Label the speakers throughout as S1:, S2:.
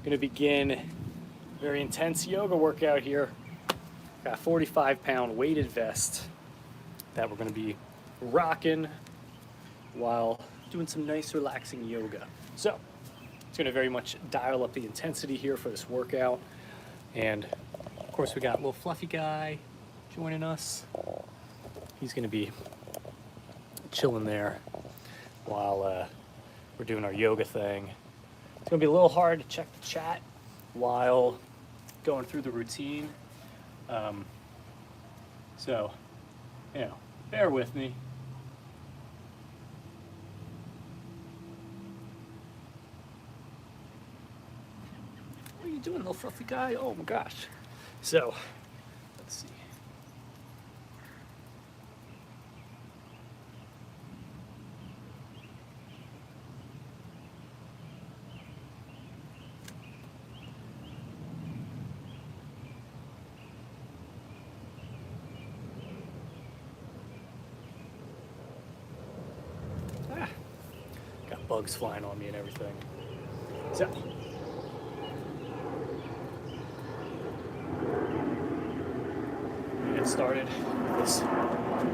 S1: Gonna begin a very intense yoga workout here. Got a 45-pound weighted vest that we're gonna be rocking while doing some nice relaxing yoga. So it's gonna very much dial up the intensity here for this workout. And of course we got a little fluffy guy joining us. He's gonna be chilling there while we're doing our yoga thing. It's gonna be a little hard to check the chat while going through the routine. So, you know, bear with me. What are you doing, little fluffy guy? Oh my gosh. So, let's see. Got bugs flying on me and everything. So, get started with this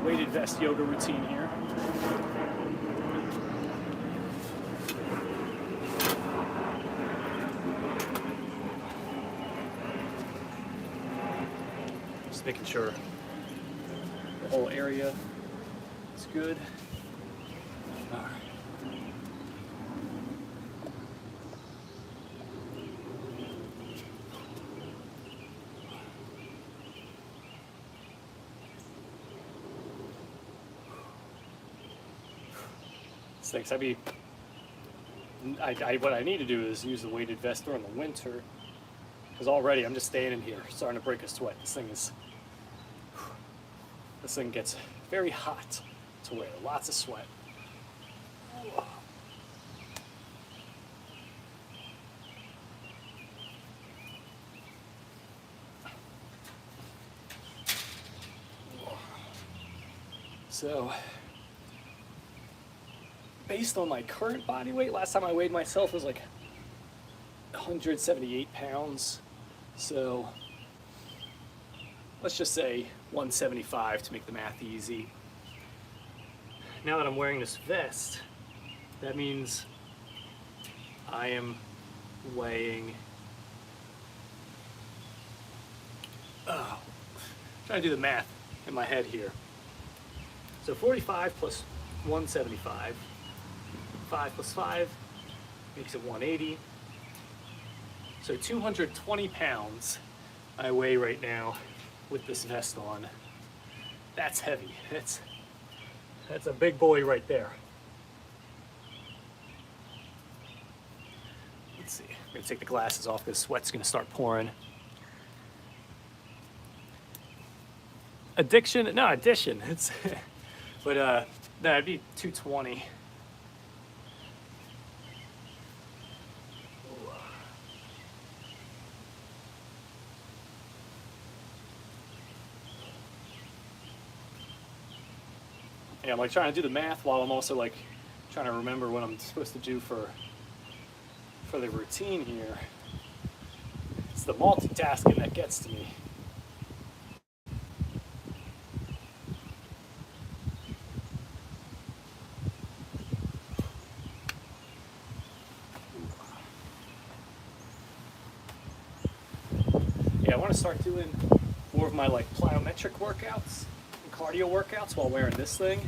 S1: weighted vest yoga routine here. Just making sure the whole area is good. All right. Things. What I need to do is use the weighted vest during the winter, because already I'm just standing here starting to break a sweat. This thing gets very hot to wear, lots of sweat. So, based on my current body weight, last time I weighed myself was like 178 pounds. So let's just say 175 to make the math easy. Now that I'm wearing this vest, that means I am weighing, trying to do the math in my head here. So 45 plus 175. 5 plus 5 makes it 180. So 220 pounds I weigh right now with this vest on. That's heavy. That's a big boy right there. Let's see. I'm gonna take the glasses off because sweat's gonna start pouring. Addition? No, addition. It's but no, it'd be 220. Yeah, I'm like trying to do the math while I'm also like trying to remember what I'm supposed to do for the routine here. It's the multitasking that gets to me. Yeah, I want to start doing more of my like plyometric workouts, cardio workouts while wearing this thing.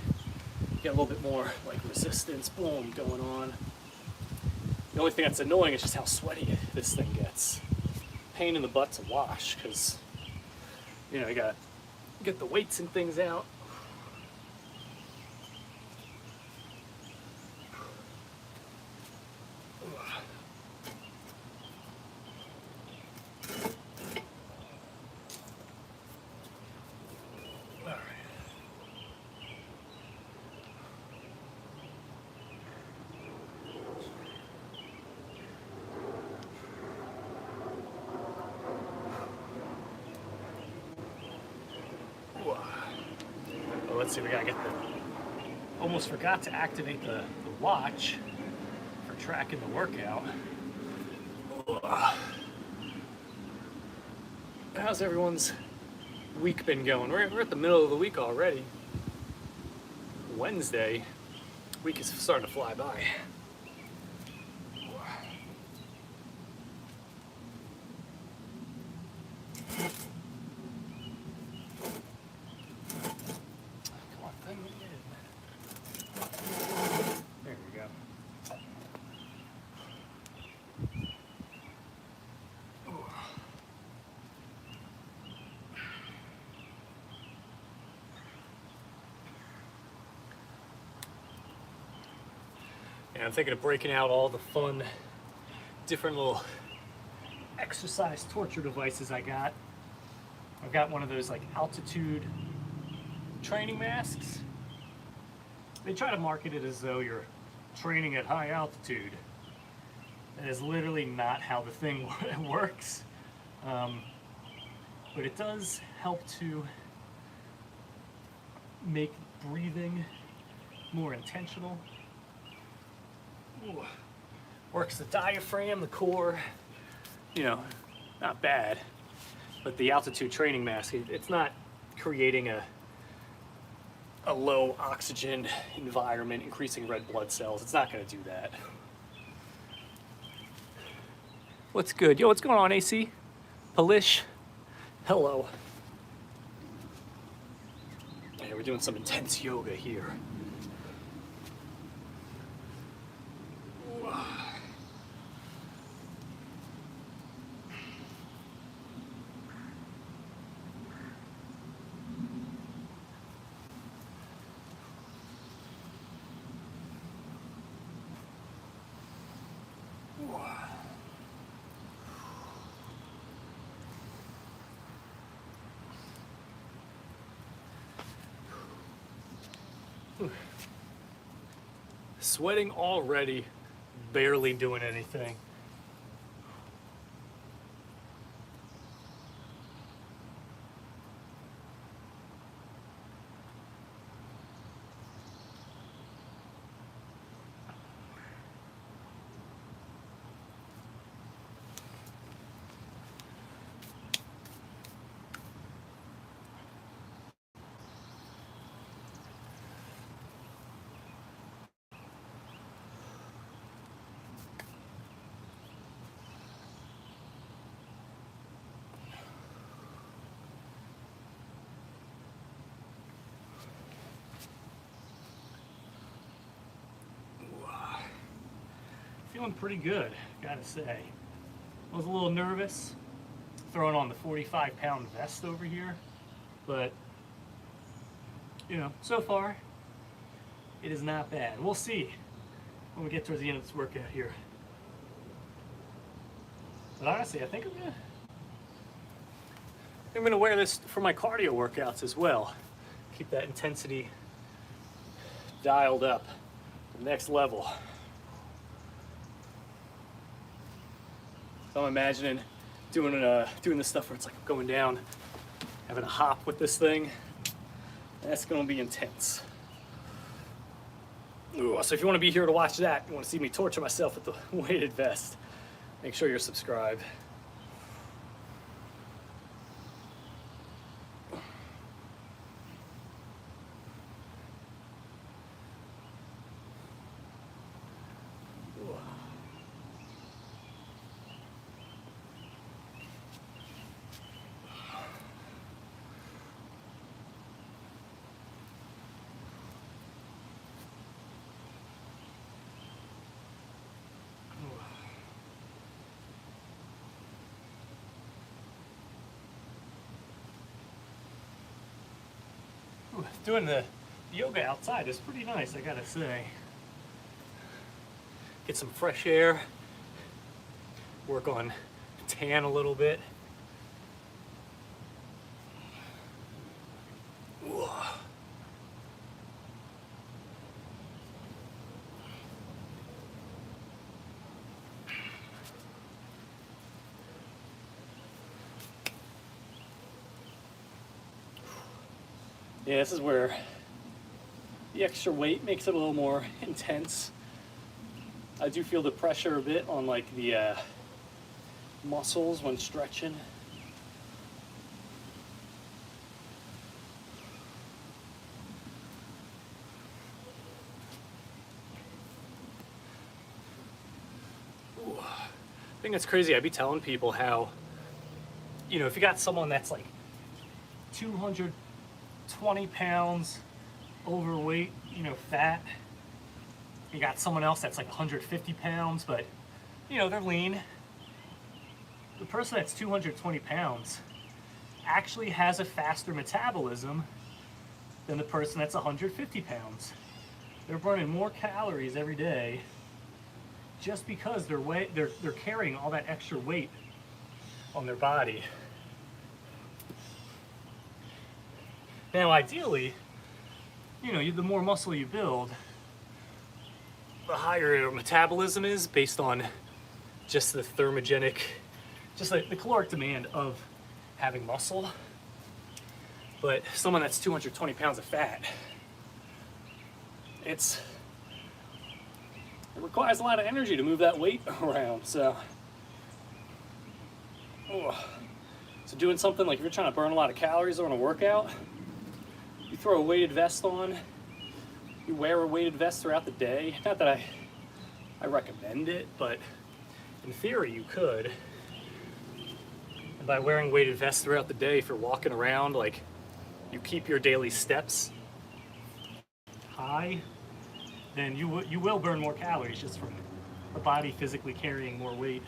S1: Get a little bit more like resistance, boom, going on. The only thing that's annoying is just how sweaty this thing gets. Pain in the butt to wash, because you know you gotta get the weights and things out. Let's see, we gotta get almost forgot to activate the watch for tracking the workout. how's everyone's week been going? We're at the middle of the week already. Wednesday. Week is starting to fly by. Come on, thing in. There we go. And I'm thinking of breaking out all the fun, different little exercise torture devices I got. I've got one of those like altitude training masks. They try to market it as though you're training at high altitude. That is literally not how the thing works. But it does help to make breathing more intentional. Ooh. Works the diaphragm, the core, you know, not bad. But the altitude training mask, it's not creating a low oxygen environment, increasing red blood cells. It's not gonna do that. What's good? Yo, what's going on, AC? Polish? Hello. Yeah, we're doing some intense yoga here. Sweating already, barely doing anything. Feeling pretty good, gotta say. I was a little nervous throwing on the 45-pound vest over here, but you know, so far it is not bad. We'll see when we get towards the end of this workout here. But honestly, I think I'm gonna wear this for my cardio workouts as well. Keep that intensity dialed up to the next level. So I'm imagining doing this stuff where it's like going down, having a hop with this thing. That's gonna be intense. Ooh, so if you want to be here to watch that, you want to see me torture myself with the weighted vest, make sure you're subscribed. Doing the yoga outside is pretty nice, I gotta say. Get some fresh air, work on tan a little bit. Ooh. Yeah, this is where the extra weight makes it a little more intense. I do feel the pressure a bit on like the muscles when stretching. think that's crazy. I'd be telling people how, you know, if you got someone that's like 220 pounds overweight, you know, fat, you got someone else that's like 150 pounds, but, you know, they're lean. The person that's 220 pounds actually has a faster metabolism than the person that's 150 pounds. They're burning more calories every day just because they're carrying all that extra weight on their body. Now, ideally, you know, the more muscle you build, the higher your metabolism is based on just the thermogenic, just like the caloric demand of having muscle. But someone that's 220 pounds of fat, it requires a lot of energy to move that weight around. So doing something like if you're trying to burn a lot of calories on a workout, you throw a weighted vest on, you wear a weighted vest throughout the day. Not that I recommend it, but in theory you could. And by wearing weighted vests throughout the day, if you're walking around, like, you keep your daily steps high, then you will burn more calories just from the body physically carrying more weight.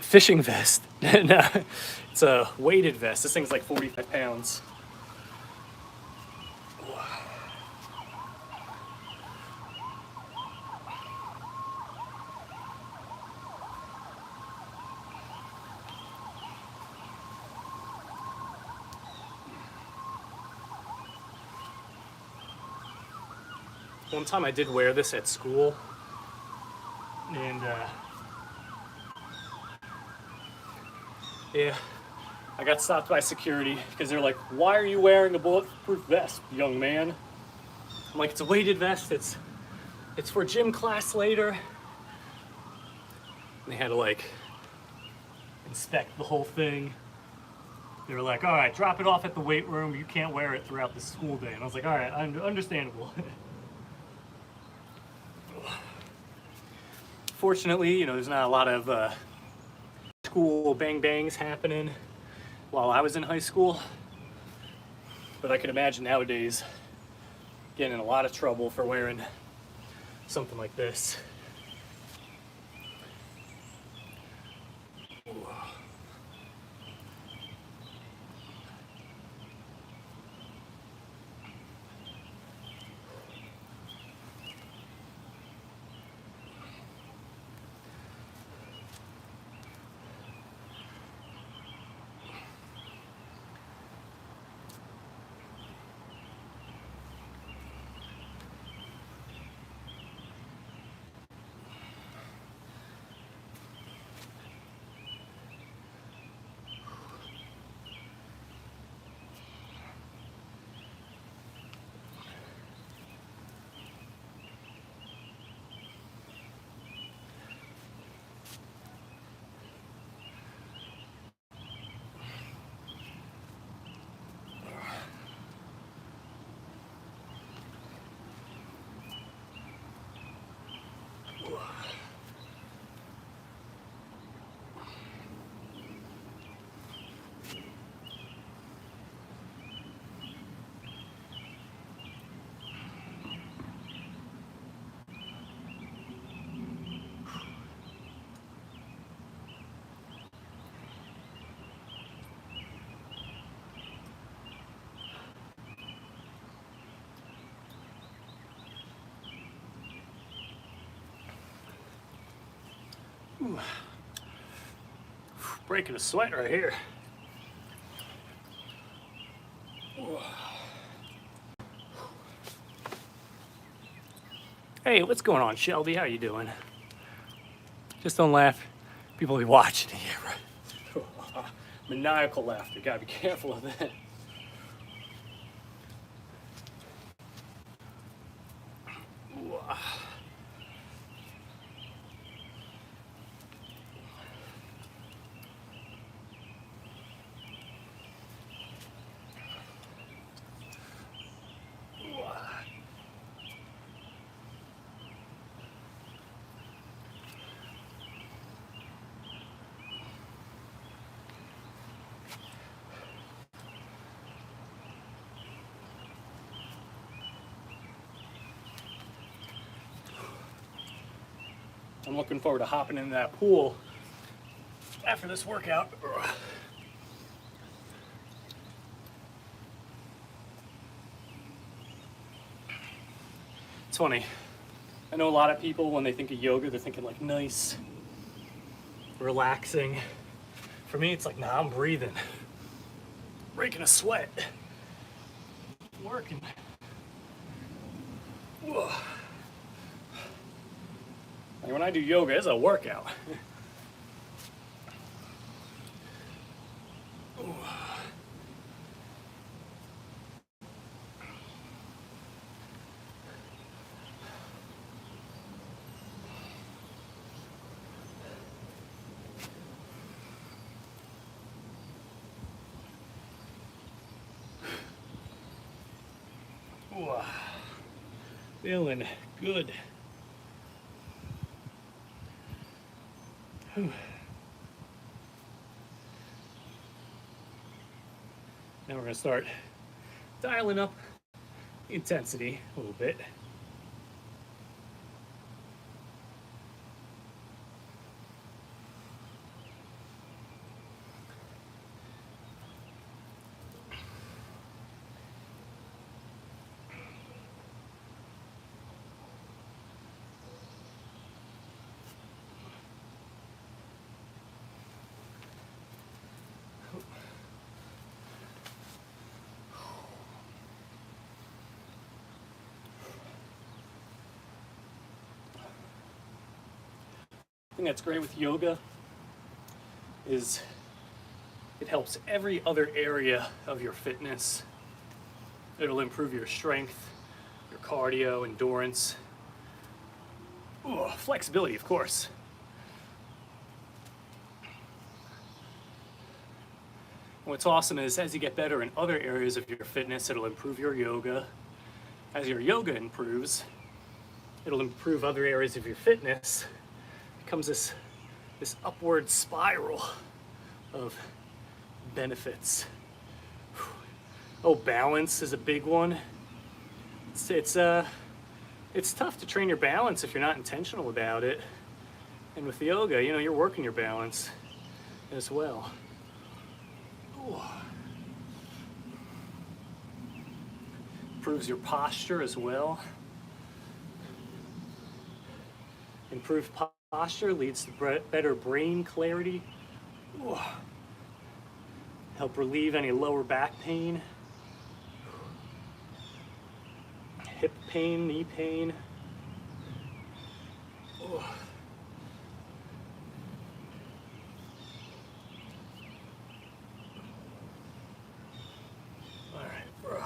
S1: Fishing vest. No, it's a weighted vest. This thing's like 45 pounds. One time I did wear this at school, and yeah, I got stopped by security because they're like, "Why are you wearing a bulletproof vest, young man?" I'm like, "It's a weighted vest. It's for gym class later." And they had to like inspect the whole thing. They were like, "All right, drop it off at the weight room. You can't wear it throughout the school day." And I was like, "All right, understandable." Fortunately, you know, there's not a lot of school bang-bangs happening while I was in high school. But I can imagine nowadays getting in a lot of trouble for wearing something like this. Ooh. Breaking a sweat right here. Ooh. Hey, what's going on, Shelby? How you doing? Just don't laugh. People will be watching here, right? Maniacal laughter. Gotta be careful of that. I'm looking forward to hopping into that pool after this workout. It's funny. I know a lot of people, when they think of yoga, they're thinking like nice, relaxing. For me, it's like, nah, I'm breathing, breaking a sweat, working. Ugh. Like when I do yoga, it's a workout. Ooh. Feeling good. Whew. Now we're going to start dialing up intensity a little bit. The thing that's great with yoga is it helps every other area of your fitness. It'll improve your strength, your cardio, endurance, flexibility, of course. And what's awesome is as you get better in other areas of your fitness, it'll improve your yoga. As your yoga improves, it'll improve other areas of your fitness. It becomes this upward spiral of benefits. Oh, balance is a big one. It's tough to train your balance if you're not intentional about it. And with yoga, you know, you're working your balance as well. Ooh. Improves your posture as well. Improved posture leads to better brain clarity. Ooh. Help relieve any lower back pain, hip pain, knee pain. Ooh. All right.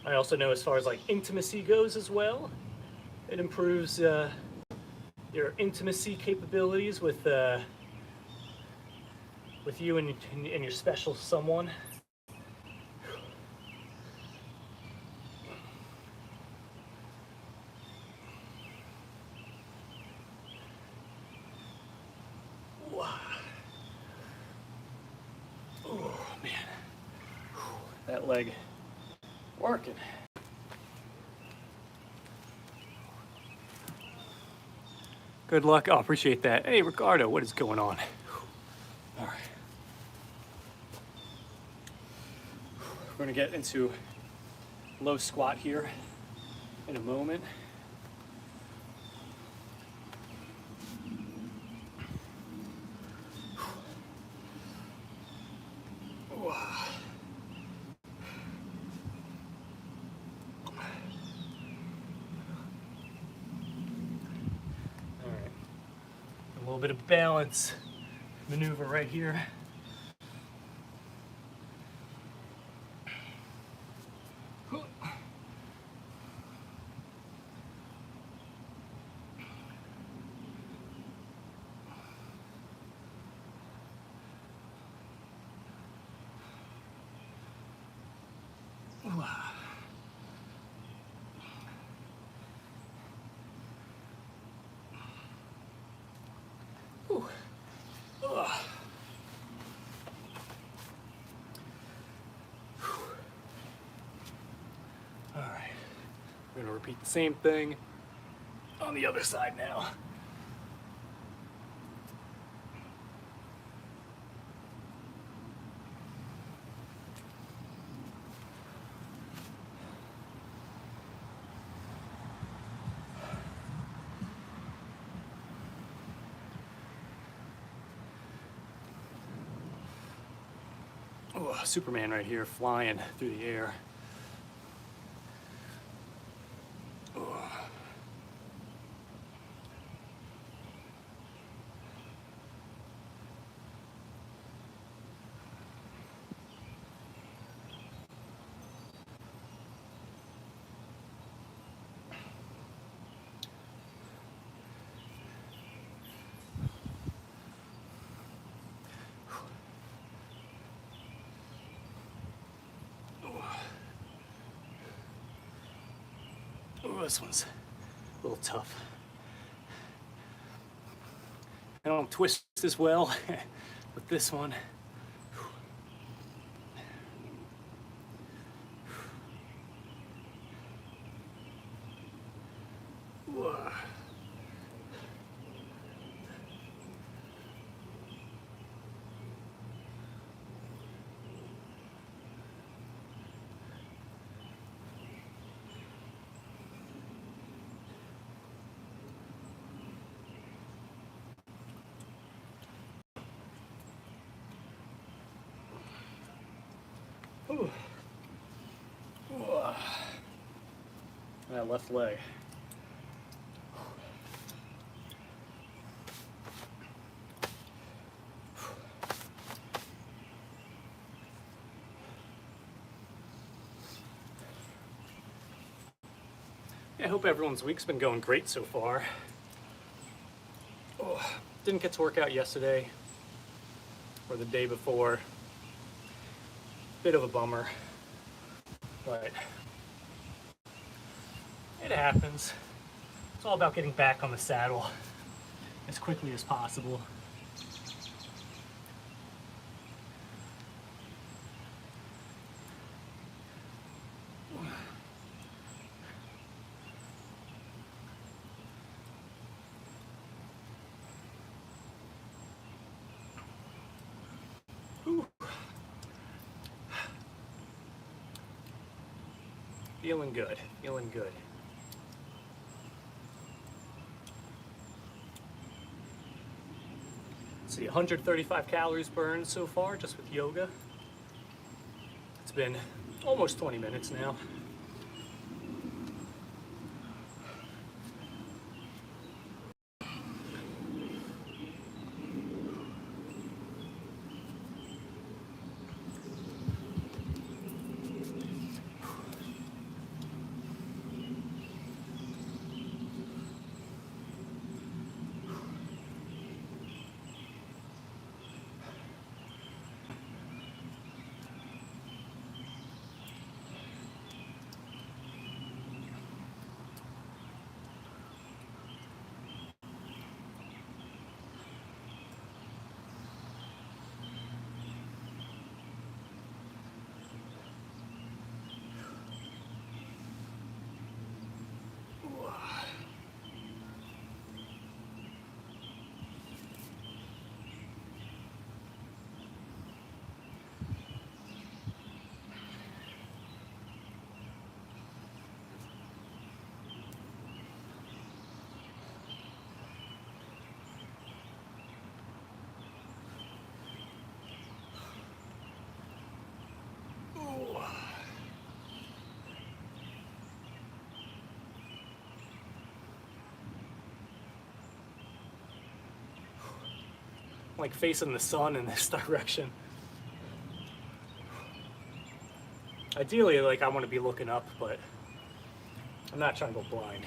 S1: I also know as far as like intimacy goes as well, it improves your intimacy capabilities with you and your special someone. Oh man, that leg working. Good luck. Oh, appreciate that. Hey, Ricardo, what is going on? All right. We're gonna get into low squat here in a moment. A little bit of balance maneuver right here. repeat the same thing on the other side now. Oh, Superman right here, flying through the air. Oh, this one's a little tough. I don't twist as well with this one. Ooh. Ooh. That left leg. I hope everyone's week's been going great so far. Oh, didn't get to work out yesterday or the day before. Bit of a bummer, but it happens. It's all about getting back on the saddle as quickly as possible. Whew. Feeling good, feeling good. Let's see, 135 calories burned so far just with yoga. It's been almost 20 minutes now. Like facing the sun in this direction. Ideally, like I want to be looking up, but I'm not trying to go blind.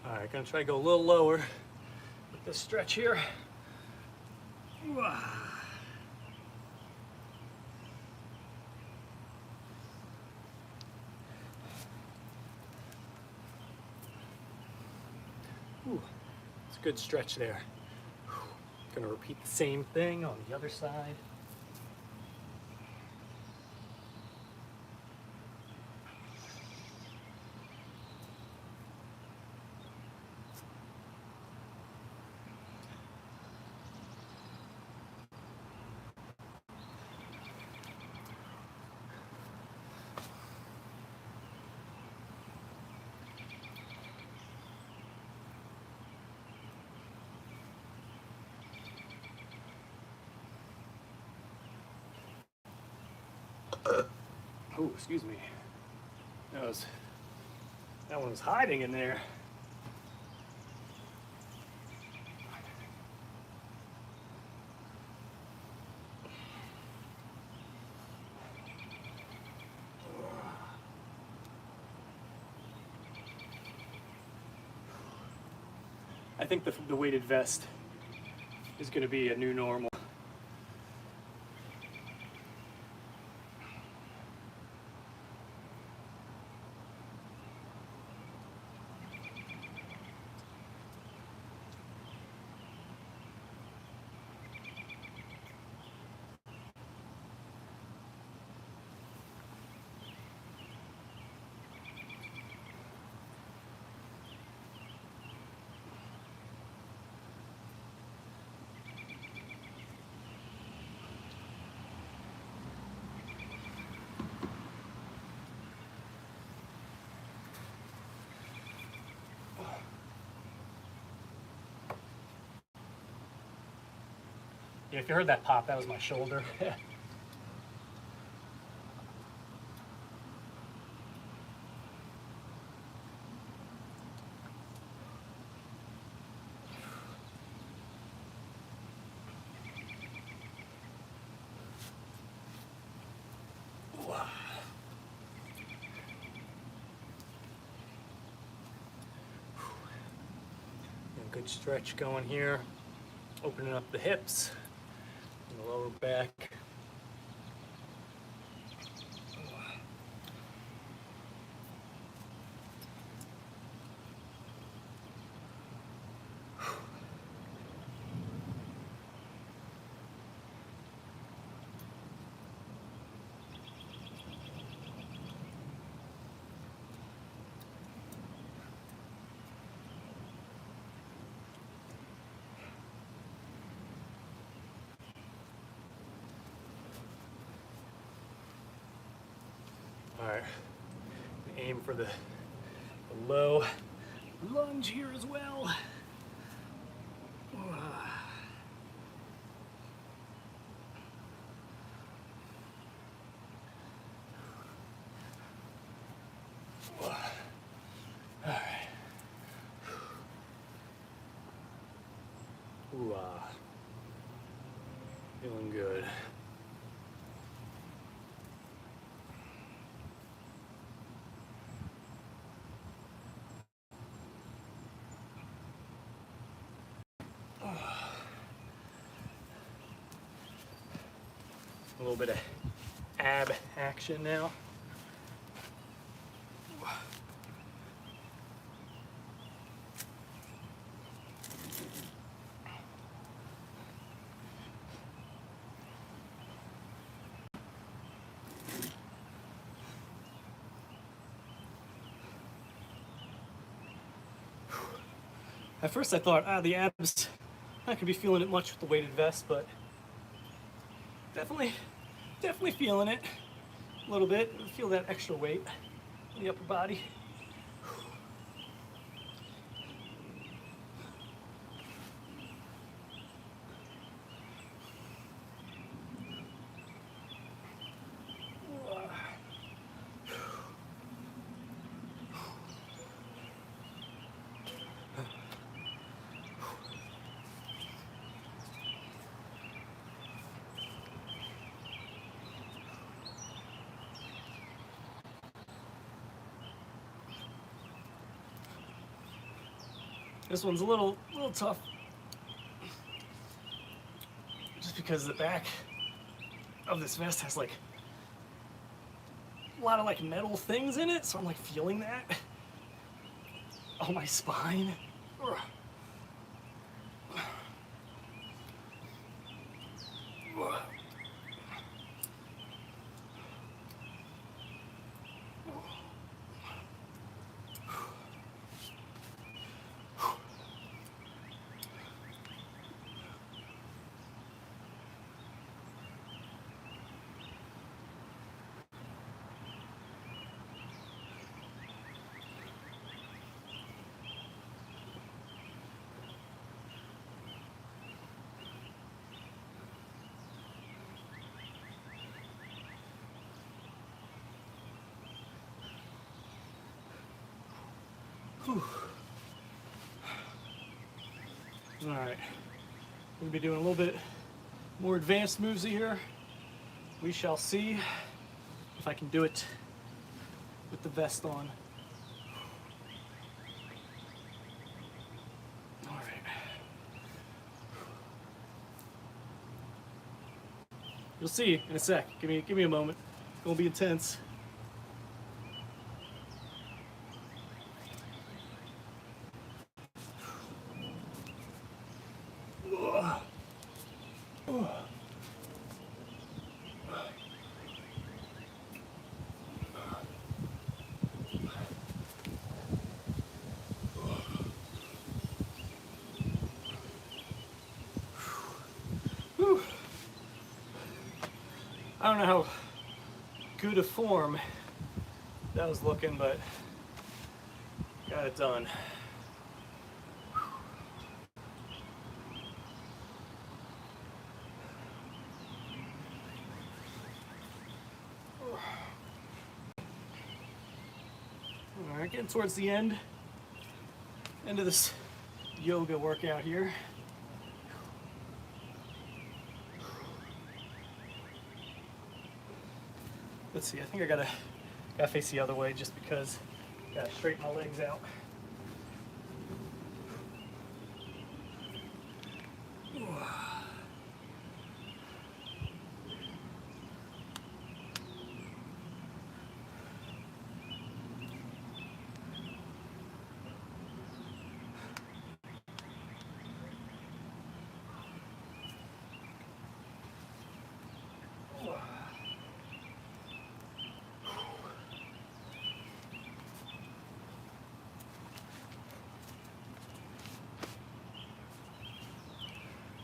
S1: All right, gonna try to go a little lower with this stretch here. Ooh, it's a good stretch there. Gonna repeat the same thing on the other side. Oh, excuse me. That one was hiding in there. I think the weighted vest is going to be a new normal. Yeah, if you heard that pop, that was my shoulder. Good stretch going here, opening up the hips and the lower back. All right, aim for the low lunge here as well. All right. Ooh, feeling good. A little bit of ab action now. At first I thought, the abs, I could be feeling it much with the weighted vest, but definitely feeling it a little bit. Feel that extra weight in the upper body. This one's a little tough, just because the back of this vest has like a lot of like metal things in it, so I'm like feeling that on my spine. All right, we'll be doing a little bit more advanced moves here. We shall see if I can do it with the vest on. All right. You'll see in a sec. Give me a moment. It's gonna be intense. I don't know how good a form that was looking, but got it done. All right, getting towards the end of this yoga workout here. Let's see, I think I gotta face the other way just because I gotta straighten my legs out.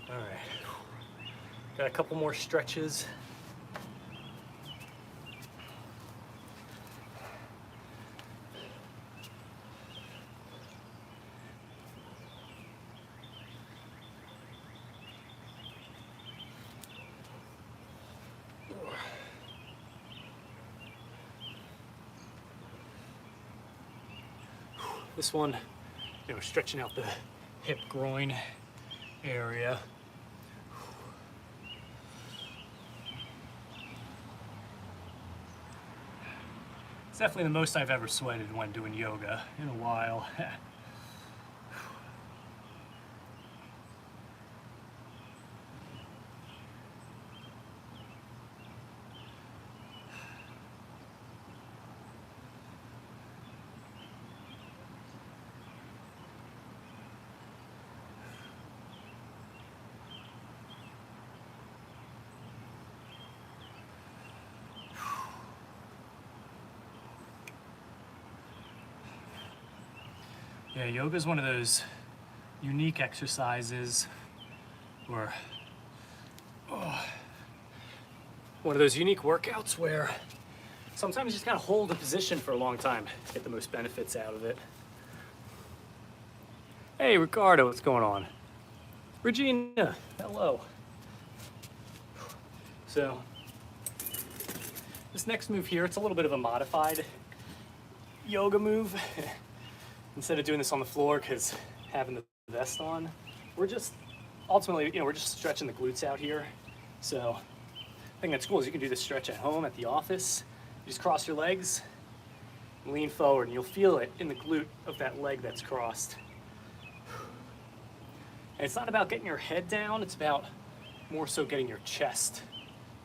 S1: All right, got a couple more stretches. This one, stretching out the hip groin area. It's definitely the most I've ever sweated when doing yoga in a while. Yeah, yoga is one of those unique exercises, or one of those unique workouts where sometimes you just gotta hold a position for a long time, get the most benefits out of it. Hey, Ricardo, what's going on? Regina, hello. So, this next move here, it's a little bit of a modified yoga move. Instead of doing this on the floor, because having the vest on, we're just ultimately, we're just stretching the glutes out here. So, the thing that's cool is you can do this stretch at home, at the office. You just cross your legs, lean forward, and you'll feel it in the glute of that leg that's crossed. And it's not about getting your head down, it's about more so getting your chest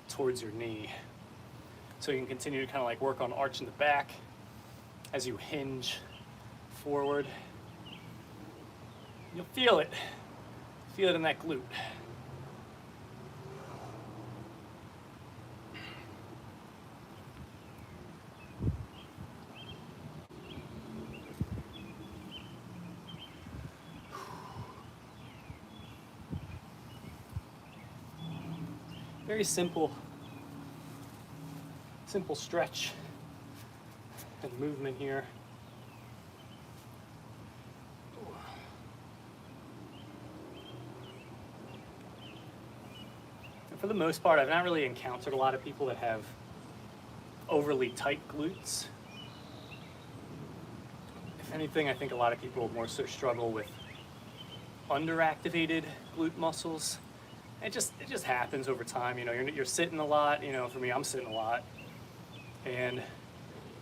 S1: towards your knee. So you can continue to kind of like work on arching the back as you hinge forward. You'll feel it in that glute. Very simple stretch and movement here. And for the most part, I've not really encountered a lot of people that have overly tight glutes. If anything, I think a lot of people more so struggle with underactivated glute muscles. It just happens over time, you're sitting a lot, for me, I'm sitting a lot. And it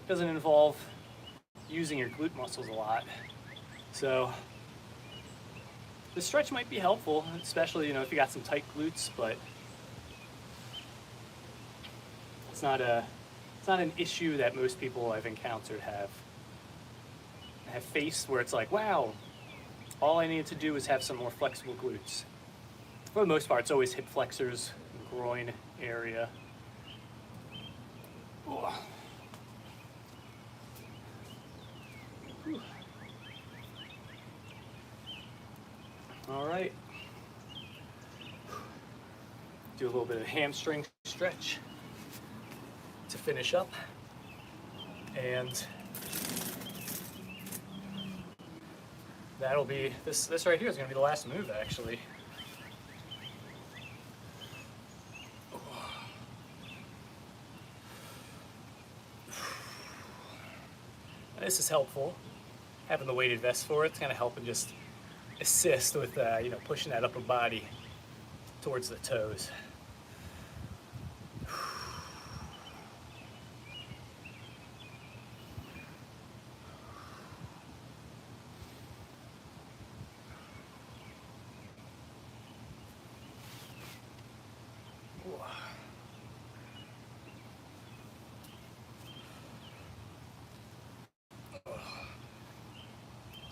S1: doesn't involve using your glute muscles a lot. So the stretch might be helpful, especially, if you got some tight glutes, but it's not an issue that most people I've encountered have faced, where it's like, wow, all I need to do is have some more flexible glutes. For the most part, it's always hip flexors, groin area. All right. Do a little bit of hamstring stretch to finish up. And that'll be, this right here is gonna be the last move, actually. This is helpful, having the weighted vest for it's gonna help and just assist with pushing that upper body towards the toes.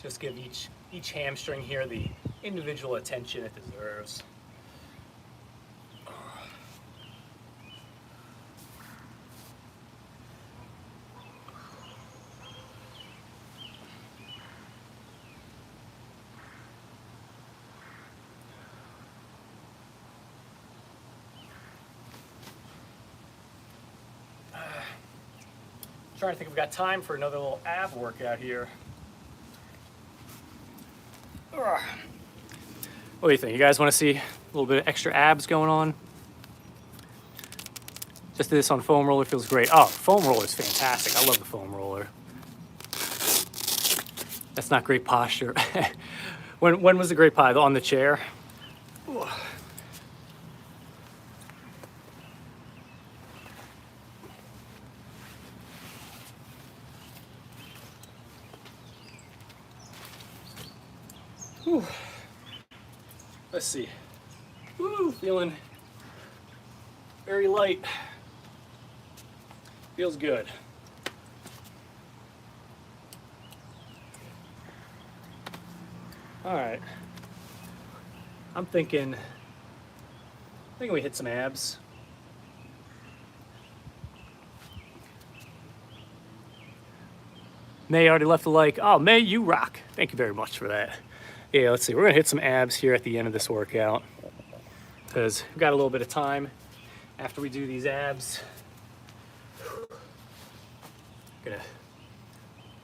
S1: Just give each hamstring here the individual attention it deserves. Trying to think if we've got time for another little ab workout here. What do you think? You guys want to see a little bit of extra abs going on? Just did this on foam roller, feels great. Oh, foam roller is fantastic. I love the foam roller. That's not great posture. When was the great pie? On the chair? Whew. Let's see. Woo, feeling very light. Feels good. All right. I'm thinking we hit some abs. May already left a like. Oh, May, you rock. Thank you very much for that. Yeah, let's see. We're gonna hit some abs here at the end of this workout because we've got a little bit of time after we do these abs. Gonna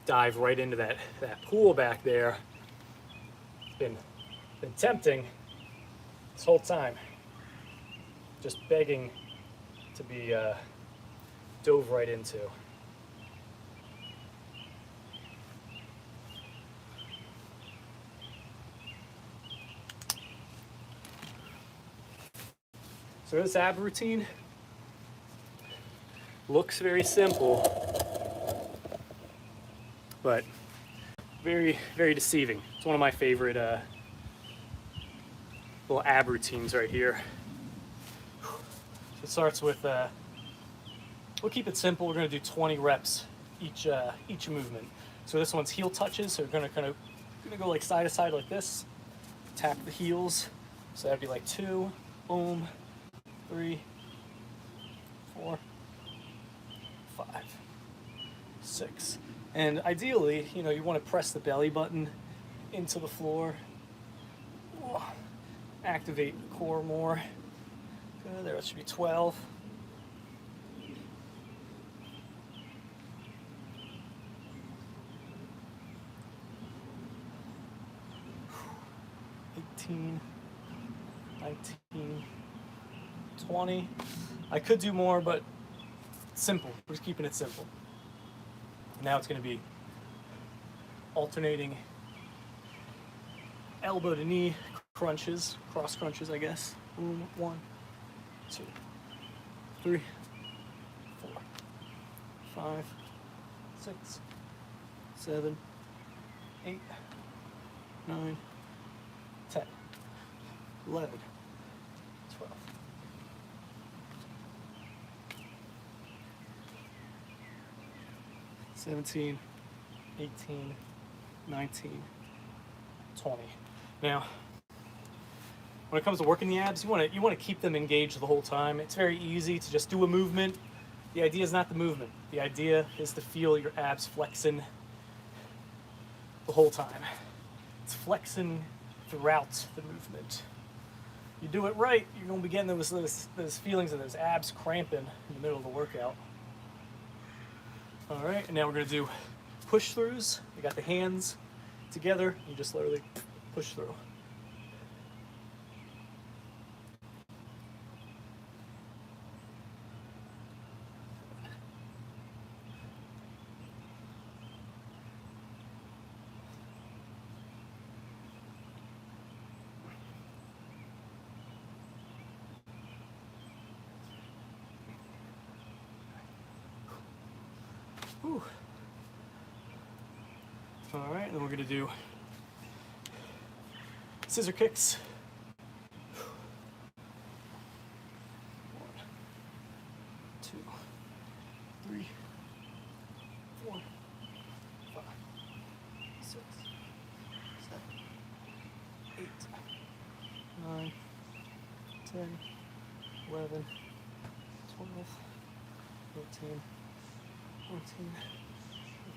S1: dive right into that pool back there. It's been tempting this whole time, just begging to be dove right into. So this ab routine looks very simple, but very, very deceiving. It's one of my favorite little ab routines right here. So it starts with, we'll keep it simple. We're gonna do 20 reps each movement. So this one's heel touches. So we're gonna go like side to side like this. Tap the heels. So that'd be like 2, boom, 3, 4, 5, 6. And ideally, you want to press the belly button into the floor. Activate the core more. Good, there, it should be 12. $18, $19, $20. I could do more, but simple. We're just keeping it simple. Now it's going to be alternating elbow to knee crunches, cross crunches, I guess. Boom, 1, 2, 3, 4, 5, 6, 7, 8, 9, 10, 11, 12. 17, 18, 19, 20. Now, when it comes to working the abs, you want to keep them engaged the whole time. It's very easy to just do a movement. The idea is not the movement. The idea is to feel your abs flexing the whole time. It's flexing throughout the movement. You do it right, you're going to be getting those feelings of those abs cramping in the middle of the workout. All right, and now we're going to do push throughs. You got the hands together, you just literally push through. Whew. All right, and then we're going to do scissor kicks. 1, 2, 3, 4, 5, 6, 7, 8, 9, 10, 11, 12, 13, 14,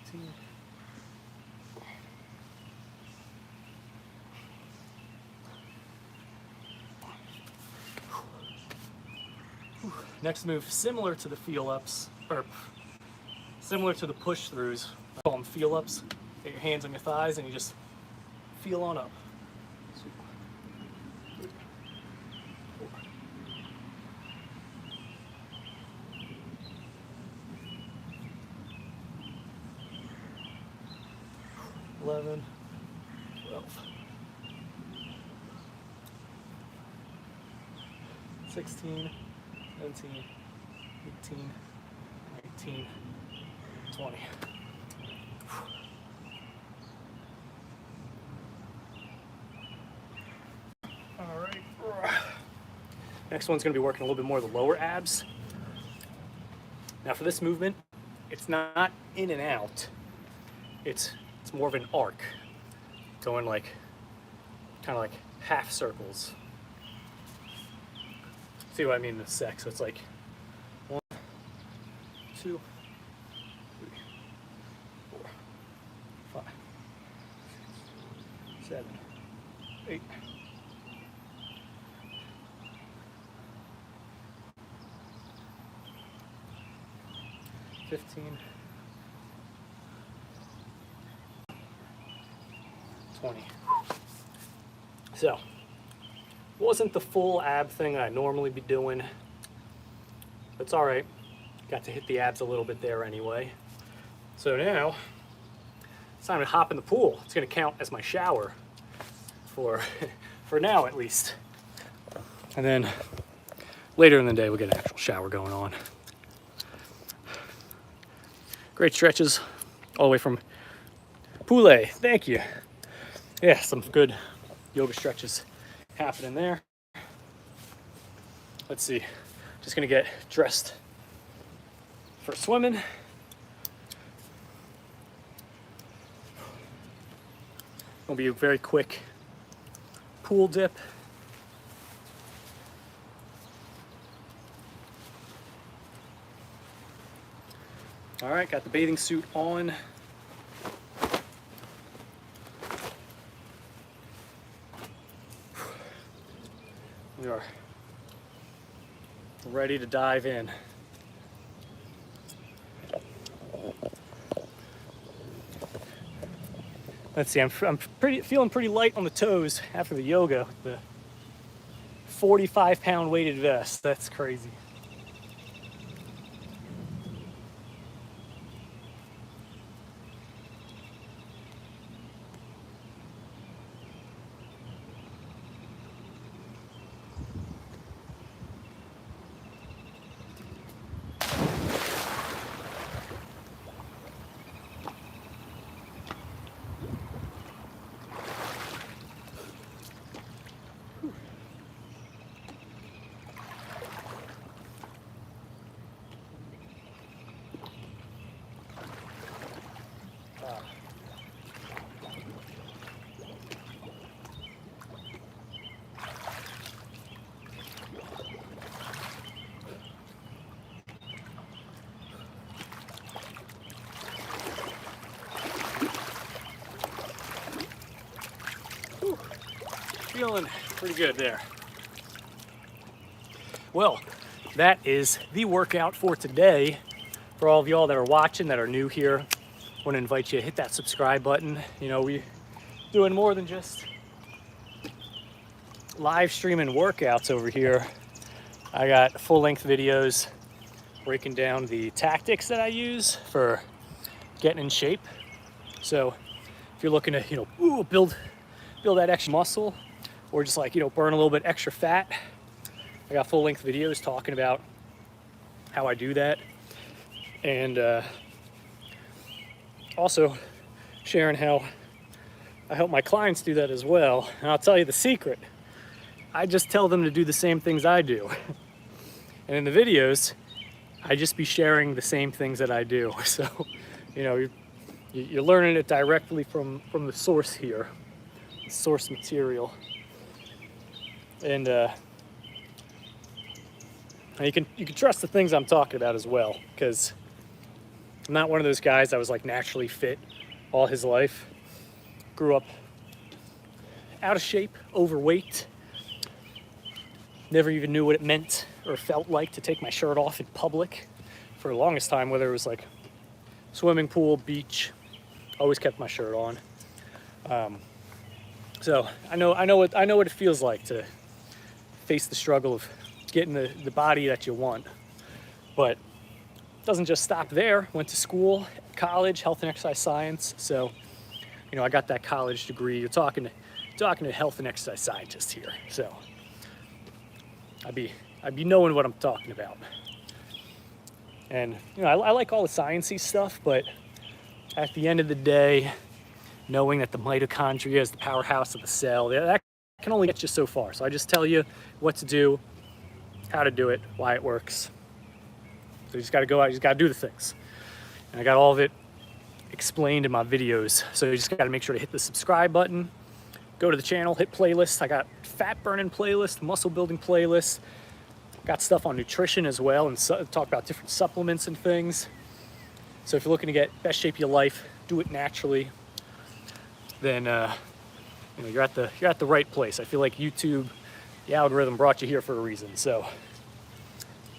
S1: 15. Next move, similar to the feel ups, or similar to the push throughs. I call them feel ups. Get your hands on your thighs and you just feel on up. 2, 3, 4, 11, 12, 16, 17, 18, 19, 20. All right. Next one's going to be working a little bit more of the lower abs. Now for this movement, it's not in and out. It's more of an arc, going like, kind of like half circles. See what I mean in a sec. So it's like 1, 2, 3, 4, 5, 6, 7, 8. 15. 20. So, wasn't the full ab thing I normally be doing. It's all right. Got to hit the abs a little bit there anyway. So now, it's time to hop in the pool. It's gonna count as my shower for now at least. And then later in the day, we'll get an actual shower going on. Great stretches all the way from Poulet. Thank you. Yeah, some good yoga stretches happening there. Let's see. Just gonna get dressed for swimming. Gonna be a very quick pool dip. All right, got the bathing suit on. We are ready to dive in. Let's see, I'm feeling pretty light on the toes after the yoga. The 45-pound weighted vest, that's crazy. Feeling pretty good there. Well, that is the workout for today. For all of y'all that are watching, that are new here, I want to invite you to hit that subscribe button. You know, we're doing more than just live streaming workouts over here. I got full-length videos breaking down the tactics that I use for getting in shape. So if you're looking to, build that extra muscle, or just like, burn a little bit extra fat, I got full-length videos talking about how I do that. And also sharing how I help my clients do that as well. And I'll tell you the secret. I just tell them to do the same things I do. And in the videos, I just be sharing the same things that I do. So, you're learning it directly from the source here, the source material. And you can trust the things I'm talking about as well, because I'm not one of those guys that was like naturally fit all his life. Grew up out of shape, overweight. Never even knew what it meant or felt like to take my shirt off in public for the longest time, whether it was like swimming pool, beach. Always kept my shirt on. So I know what it feels like to face the struggle of getting the body that you want. But it doesn't just stop there. Went to school, college, health and exercise science. So, I got that college degree. You're talking to health and exercise scientists here. So I'd be knowing what I'm talking about. And I like all the sciencey stuff, but at the end of the day, knowing that the mitochondria is the powerhouse of the cell, that can only get you so far. So I just tell you what to do, how to do it, why it works. So you just got to go out, you just got to do the things. And I got all of it explained in my videos. So you just got to make sure to hit the subscribe button, go to the channel, hit playlists. I got fat burning playlist, muscle building playlist. Got stuff on nutrition as well, and talk about different supplements and things. So if you're looking to get best shape of your life, do it naturally, then you know, you're at the right place. I feel like YouTube, the algorithm brought you here for a reason. So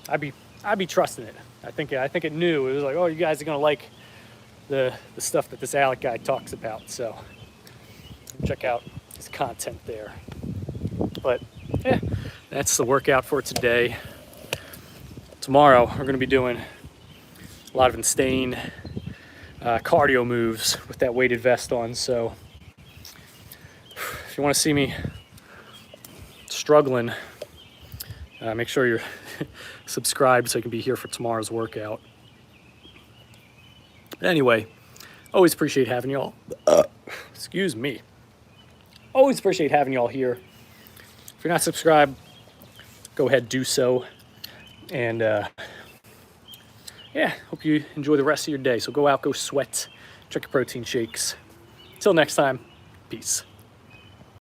S1: I'd be trusting it. I think it knew. It was like, oh, you guys are gonna like the stuff that this Alec guy talks about. So check out his content there. But yeah, that's the workout for today. Tomorrow we're gonna be doing a lot of insane cardio moves with that weighted vest on. So if you want to see me struggling, make sure you're subscribed so you can be here for tomorrow's workout. Anyway, always appreciate having y'all. Excuse me. Always appreciate having y'all here. If you're not subscribed, go ahead, do so. And yeah, hope you enjoy the rest of your day. So go out, go sweat, check your protein shakes. Until next time, peace.